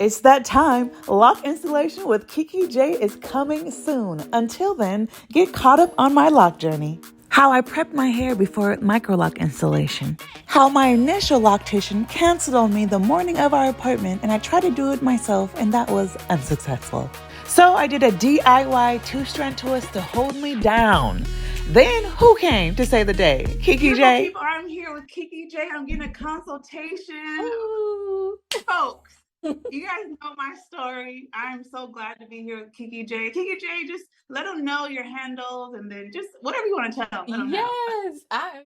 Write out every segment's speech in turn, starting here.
It's that time. Lock installation with Kiki J is coming soon. Until then, get caught up on my lock journey. How I prepped my hair before micro lock installation. How my initial loctician canceled on me the morning of our appointment and I tried to do it myself and that was unsuccessful. So I did a DIY 2-strand twist to hold me down. Then who came to save the day? Kiki J. People, I'm here with Kiki J. I'm getting a consultation. Ooh. Folks, you guys know my story. I'm so glad to be here with Kiki J. Kiki J, just let them know your handles and then just whatever you want to tell them. Yes, I'm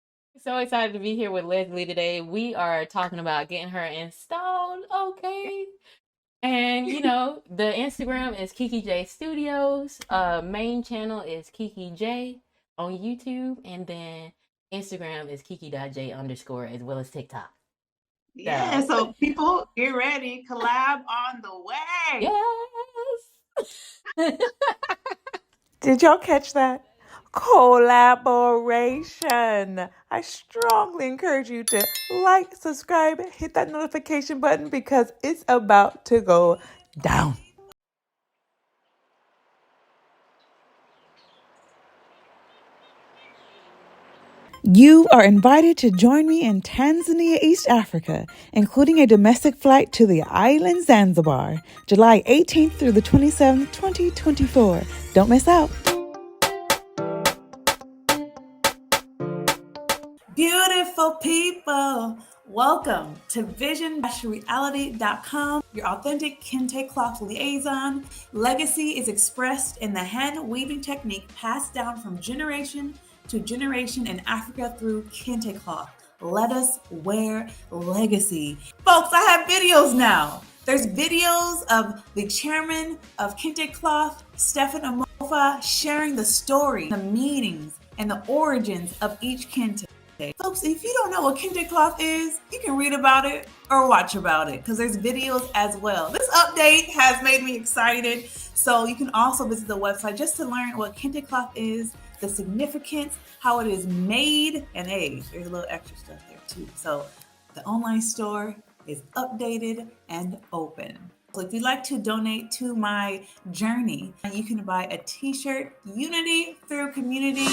so excited to be here with Leslie today. We are talking about getting her installed, okay? And the Instagram is Kiki J Studios. Main channel is Kiki J on YouTube, and then Instagram is Kiki.J_ as well as TikTok. Yeah, so people, get ready. Collab on the way. Yes. Did y'all catch that? Collaboration. I strongly encourage you to like, subscribe, hit that notification button because it's about to go down. You are invited to join me in Tanzania, East Africa, including a domestic flight to the island Zanzibar, July 18th through the 27th, 2024. Don't miss out. Beautiful people, welcome to vision-reality.com, your authentic Kente cloth liaison. Legacy is expressed in the hand weaving technique passed down from generation to generation in Africa through Kente cloth. Let us wear legacy. Folks, I have videos now. There's videos of the chairman of Kente cloth, Stephen Amofa, sharing the story, the meanings, and the origins of each Kente. Folks, if you don't know what Kente cloth is, you can read about it or watch about it because there's videos as well. This update has made me excited. So you can also visit the website just to learn what Kente cloth is, the significance, how it is made, and hey, there's a little extra stuff there too. So the online store is updated and open. So if you'd like to donate to my journey, you can buy a t-shirt, Unity Through Community.